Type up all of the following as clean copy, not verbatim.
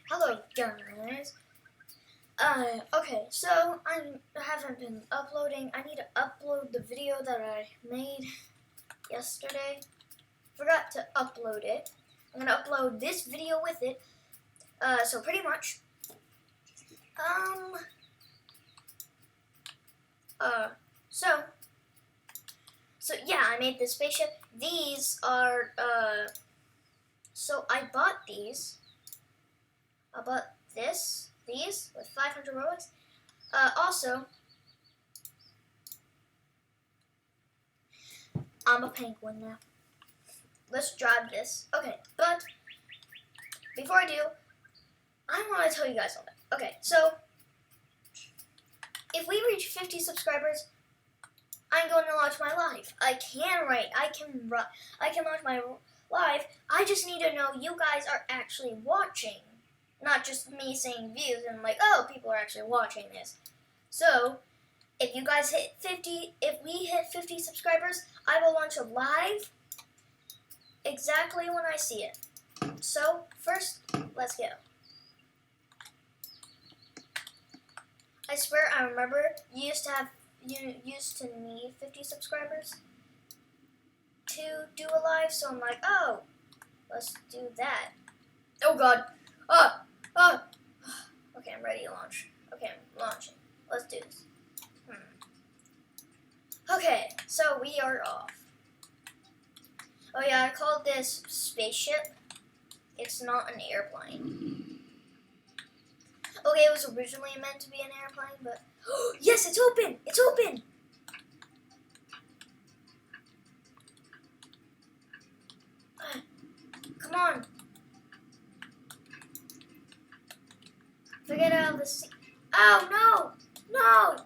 Hello guys. Okay, so I haven't been uploading. I need to upload the video that I made yesterday. Forgot to upload it. I'm gonna upload this video with it. So pretty much, so yeah, I made this spaceship. These are, so I bought these. I bought these with 500 Robux. Also, I'm a penguin now. Let's drive this. Okay, but before I do, I want to tell you guys something. Okay, so if we reach 50 subscribers, I'm going to launch my live. I can launch my live. I just need to know you guys are actually watching, not just me saying views and like, oh, people are actually watching this. So, if you guys hit 50, if we hit 50 subscribers, I will launch a live exactly when I see it. So, first, let's go. I swear I remember you used to need 50 subscribers to do a live, so I'm like, oh, let's do that. Oh god. Okay, I'm ready to launch. Okay, I'm launching. Let's do this. Okay, so we are off. Oh yeah, I called this Spaceship. It's not an airplane. Okay, it was originally meant to be an airplane, but yes, it's open! It's open! Come on. Forget out of the seat. Oh, no! No!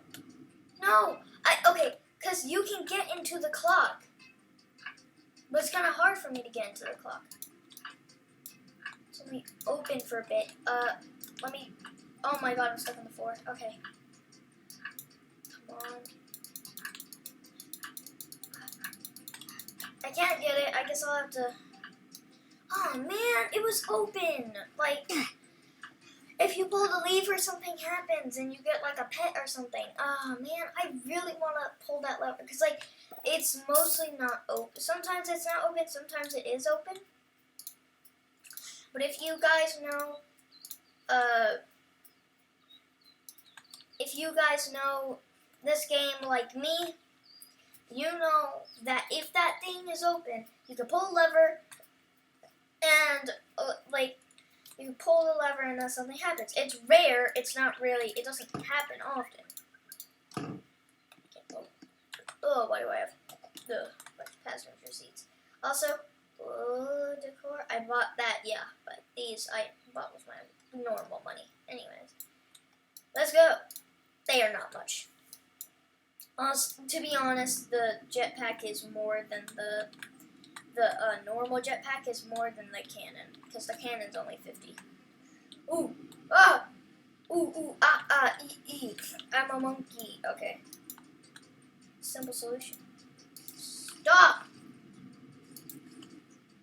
No! Okay, because you can get into the clock. But it's kind of hard for me to get into the clock. So let me open for a bit. Let me... Oh my god, I'm stuck on the floor. Okay. Come on. I can't get it. I guess I'll have to... Oh man, it was open! Like... If you pull the lever, something happens, and you get like a pet or something. Oh man, I really want to pull that lever because like it's mostly not open. Sometimes it's not open, sometimes it is open. But if you guys know, this game like me, you know that if that thing is open, you can pull a lever, and you pull the lever and then something happens. It's rare. It's not really. It doesn't happen often. Oh, why do I have the passenger seats? Also, decor. I bought that. Yeah, but these I bought with my normal money. Anyways, let's go. They are not much. To be honest, the jetpack is more than the normal jetpack is more than the cannon, because the cannon's only 50. Ooh, ah, ooh, I'm a monkey. Okay. Simple solution. Stop!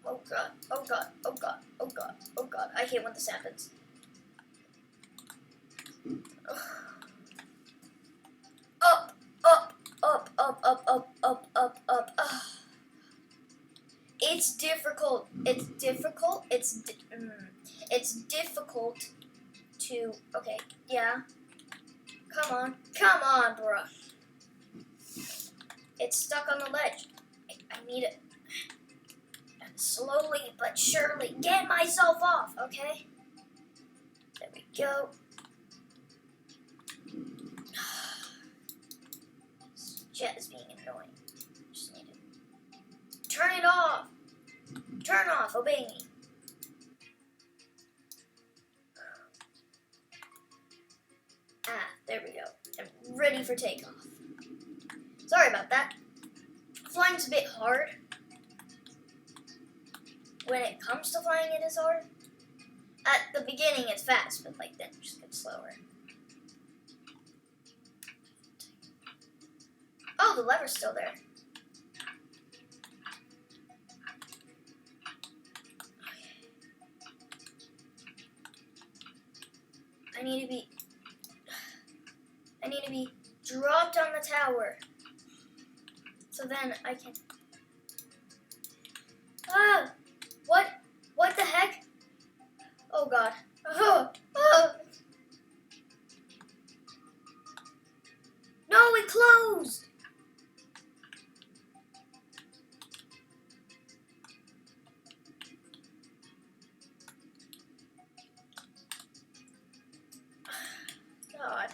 Oh god, oh god, oh god, oh god, oh god. I hate when this happens. Up, up, up, up, up, up, up, up, up, up. It's difficult. It's difficult. It's difficult to. Okay, yeah. Come on, bruh. It's stuck on the ledge. I need it. Slowly but surely get myself off. Okay. There we go. This jet is being annoying. Just need to turn it off. Turn off, obey me. There we go. I'm ready for takeoff. Sorry about that. Flying's a bit hard. When it comes to flying, it is hard. At the beginning, it's fast, but like then it just gets slower. Oh, the lever's still there. I need to be dropped on the tower. So then I can... Ah! What the heck? Oh god. Oh! Oh! No, it closed! God.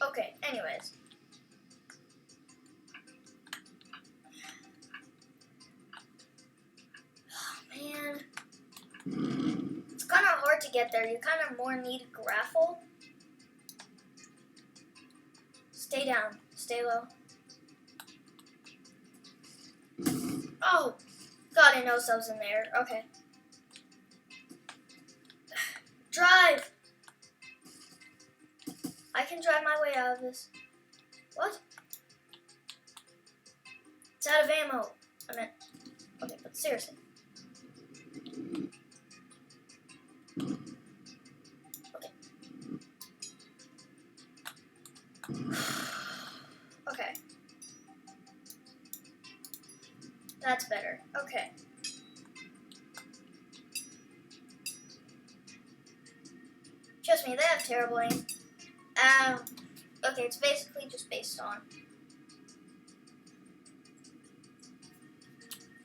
Okay, anyways. Man, it's kind of hard to get there. You kind of more need grapple. Stay down. Stay low. Oh, God, I know subs in there. Okay. Drive. I can drive my way out of this. What? It's out of ammo. I meant. Okay, but seriously. Okay. That's better. Okay. Trust me, they have terrible aim. Okay, it's basically just based on...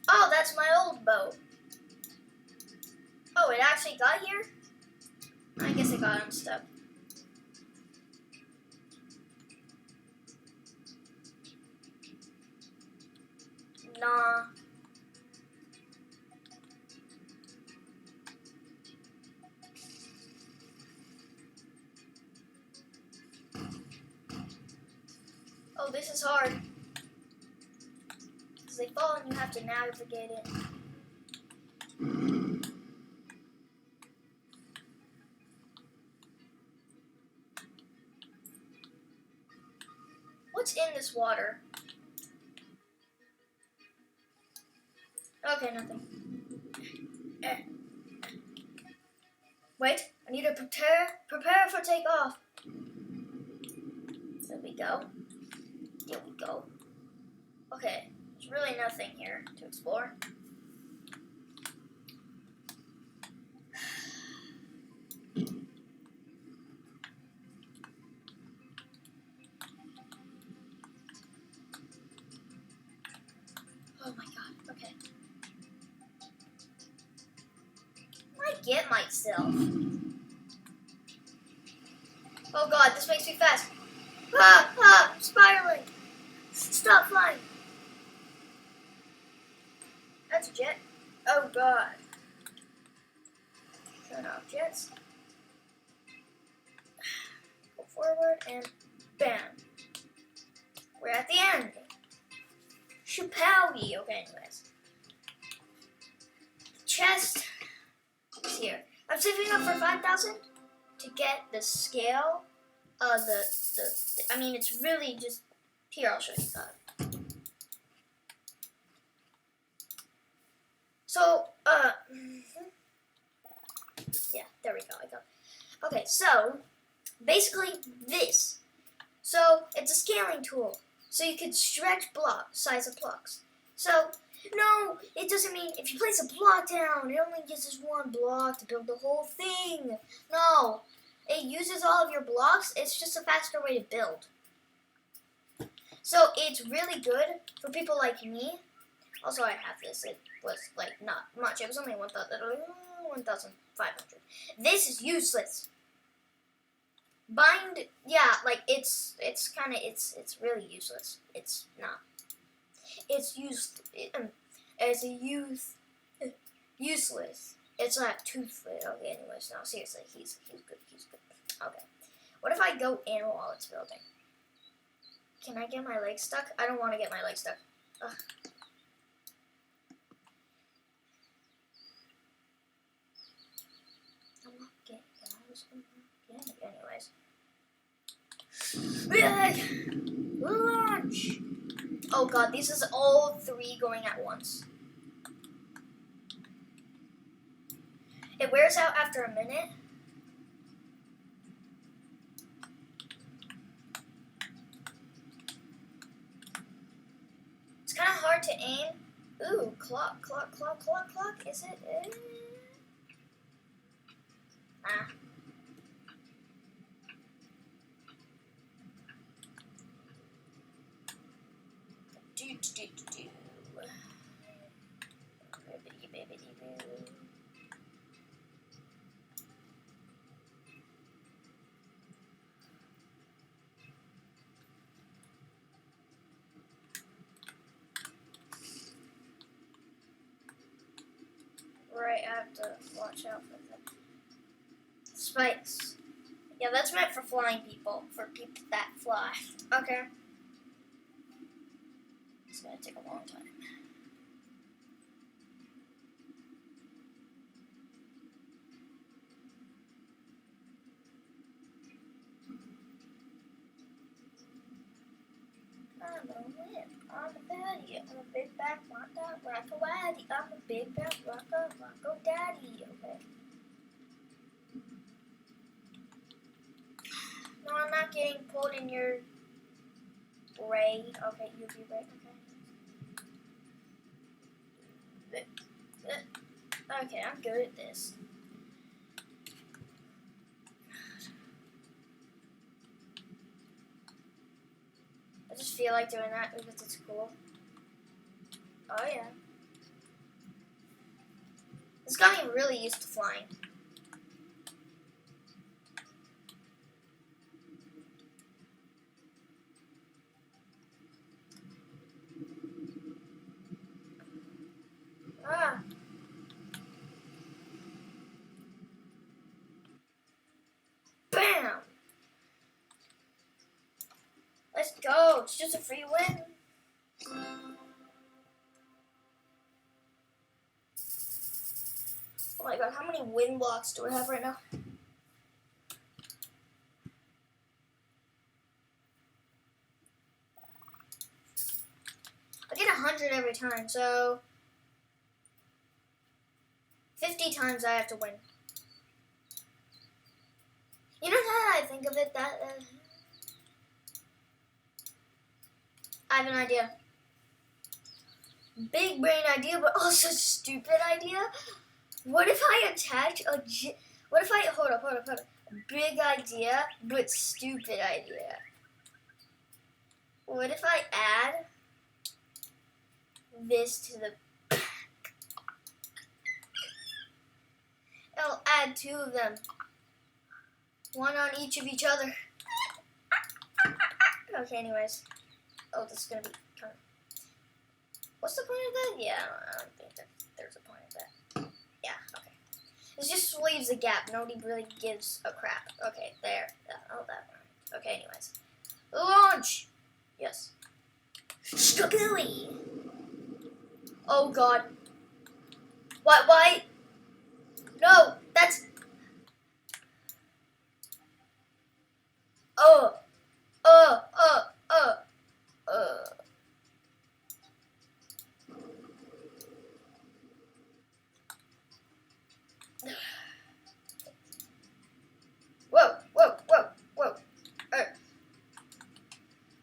Oh, that's my old boat. Oh, it actually got here? I guess it got unstuck. Nah. Oh, this is hard. Because they fall and you have to navigate it. What's in this water? Okay, nothing. Wait, I need to prepare for takeoff. There we go. There we go. Okay, there's really nothing here to explore. Oh my god, okay. I get myself. Oh god, this makes me fast. I'm spiraling. Stop flying. That's a jet. Oh god. Turn off jets. Go forward and bam. We're at the end. Chapowie. Okay, anyways. Chest is here. I'm saving up for 5,000 to get the scale. I mean, it's really just, here, I'll show you that. So, yeah, there we go, I got it. Okay, so, basically this. So, it's a scaling tool. So you can stretch size of blocks. So, no, it doesn't mean if you place a block down, it only uses one block to build the whole thing. No. It uses all of your blocks. It's just a faster way to build. So it's really good for people like me. Also, I have this. It was like not much. It was only 1,500. This is useless. Bind, yeah, like it's really useless. It's not. It's useless. It's not toothless. Okay, anyways, no, seriously, he's good. Okay. What if I go in while it's building? Can I get my leg stuck? I don't want to get my leg stuck. Ugh. I'm not getting it. Anyways. Launch! Oh god, these is all three going at once. It wears out after a minute. kind of hard to aim. Ooh, clock. Is it? Ah. Do. Bibbidi-bibbidi-boo. Right, I have to watch out for the spikes. Yeah, that's meant for flying people, for people that fly. Okay. It's gonna take a long time. I'm a wimp, I'm a daddy, I'm a big back, rock a waddy, I'm a big back, rock a daddy, okay. No, I'm not getting pulled in your ray. Okay, UV ray, okay. Okay, I'm good at this. I just feel like doing that because it's cool. Oh yeah. This got me really used to flying. Ah. Bam! Let's go. It's just a free win. Oh my god, how many win blocks do I have right now? I get 100 every time, so 50 times I have to win. You know how I think of it? That I have an idea. Big brain idea, but also stupid idea. What if I attach what if I hold up. Big idea, but stupid idea. What if I add this to the back? I'll add 2 of them. 1 on each of each other. Okay, anyways. Oh, this is gonna be kind of... What's the point of that? Yeah, I don't think that there's a point of that. Yeah, okay. It just leaves a gap. Nobody really gives a crap. Okay, there. Oh, that one. Okay, anyways. Launch! Yes. Skagooey! Oh, God. What? Why? No, that's... Whoa.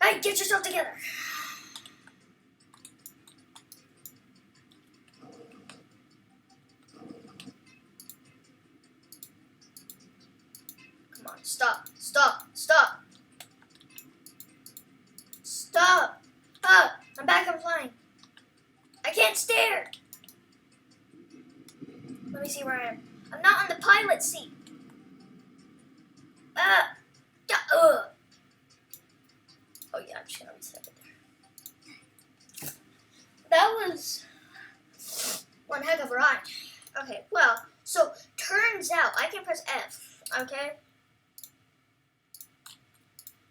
Hey, get yourself together. Come on, stop. Ah, I'm back, I'm flying. I can't steer. Let me see where I am. I'm not on the pilot seat. Oh yeah, I'm just gonna reset it there. That was one heck of a ride. Okay, well, so turns out I can press F, okay?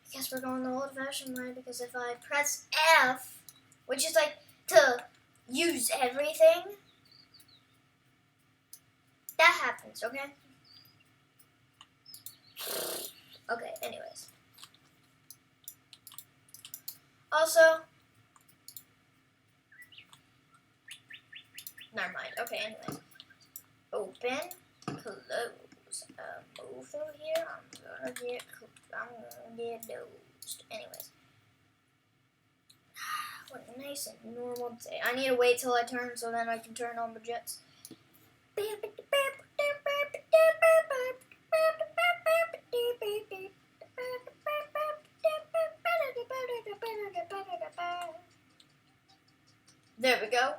I guess we're going the old-fashioned way because if I press F, which is like to use everything, that happens, okay? Okay, anyways. Also, never mind. Okay, anyways. Open, close. Move through here. I'm gonna get dosed. Anyways. what a nice and normal day. I need to wait till I turn so then I can turn on the jets. There we go.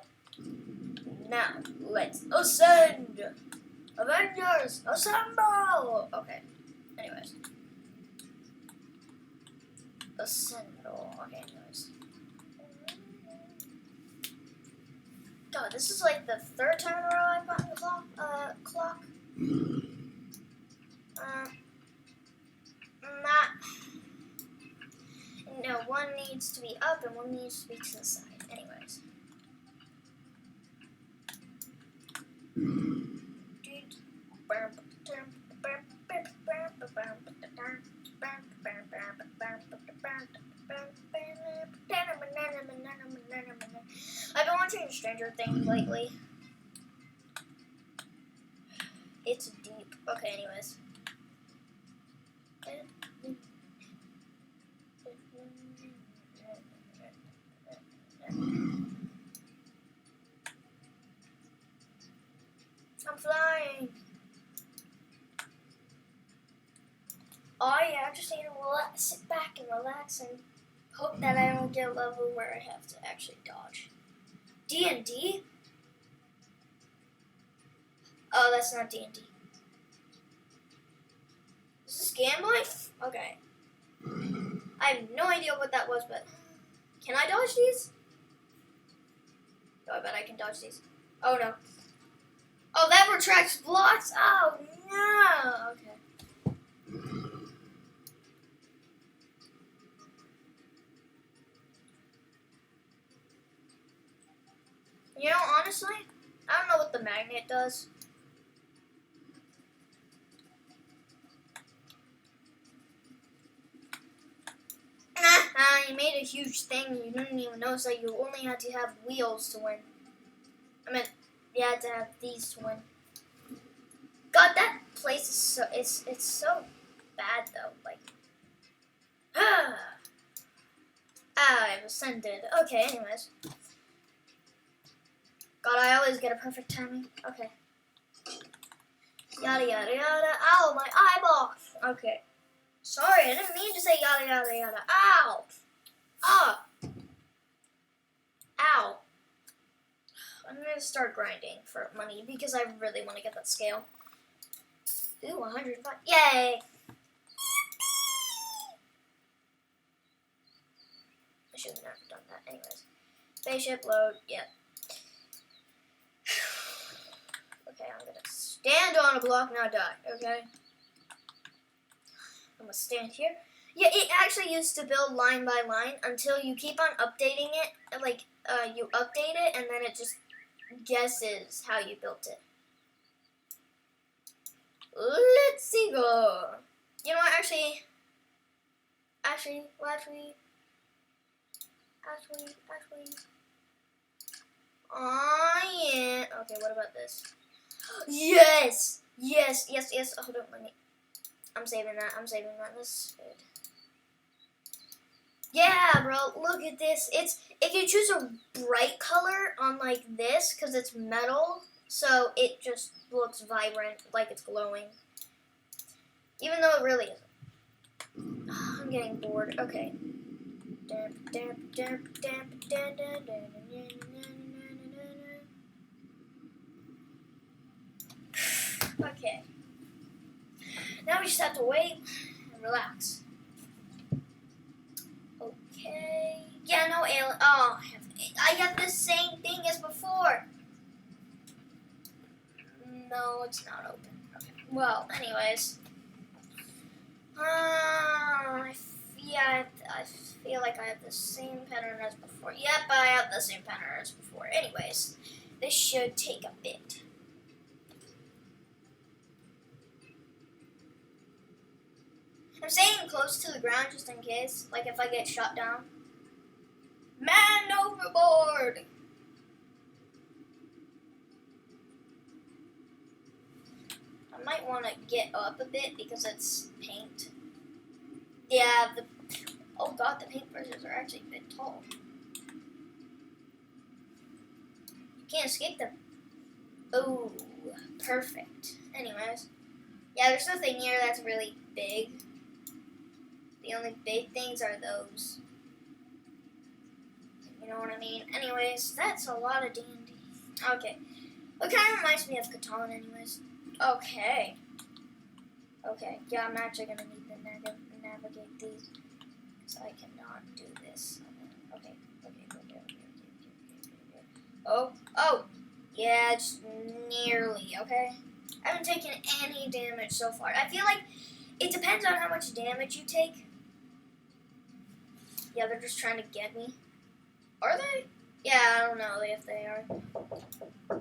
Now, let's ascend! Avengers, assemble! Okay, anyways. Assemble. Okay, anyways. God, this is like the third time in a row I've gotten the clock. No, one needs to be up and one needs to be to the side. Anyways. I've been watching Stranger Things lately. It's deep. Okay, anyways. I'm flying. Oh yeah, I just need to sit back and relax and hope that I don't get a level where I have to actually dodge. D&D? Oh, that's not D&D. Is this gambling? Okay. I have no idea what that was, but can I dodge these? Oh, I bet I can dodge these. Oh no. Oh, that retracts blocks? Oh no. Okay. You know, honestly, I don't know what the magnet does. You made a huge thing and you didn't even notice that you only had to have wheels to win. I mean, you had to have these to win. God, that place is so, it's so bad though. Like, I've ascended. Okay, anyways. God, I always get a perfect timing. Okay. Yada yada yada. Ow, my eyeball. Okay. Sorry, I didn't mean to say yada yada yada. Ow. Ah. Ow. I'm gonna start grinding for money because I really want to get that scale. Ooh, 105. Yay. I should have never done that. Anyways. Spaceship load. Yep. Okay, I'm gonna stand on a block, now die, okay? I'm gonna stand here. Yeah, it actually used to build line by line until you keep on updating it. Like, you update it and then it just guesses how you built it. Let's see go. You know what, actually. Oh, yeah. Okay, what about this? Yes! Yes. Oh, don't let me. I'm saving that. This is good. Yeah, bro, look at this. It's, if you choose a bright color on like this, because it's metal, so it just looks vibrant, like it's glowing. Even though it really isn't. I'm getting bored. Okay. Okay. Now we just have to wait and relax. Okay. Yeah, no alien. Oh, I have the same thing as before. No, it's not open. Okay. Well, anyways. I feel like I have the same pattern as before. Yep, I have the same pattern as before. Anyways, this should take a bit. I'm staying close to the ground just in case, like if I get shot down. Man overboard! I might want to get up a bit because it's paint. Yeah, oh god, the paint brushes are actually a bit tall. Can't escape them. Oh, perfect. Anyways. Yeah, there's nothing here that's really big. The only big things are those. You know what I mean? Anyways, that's a lot of D&D. Okay. It kind of reminds me of Catan, anyways. Okay. Okay. Yeah, I'm actually going to need to navigate these. Because I cannot do this. Okay. Oh. Oh. Yeah, just nearly. Okay. I haven't taken any damage so far. I feel like it depends on how much damage you take. Yeah, they're just trying to get me. Are they? Yeah, I don't know if they are.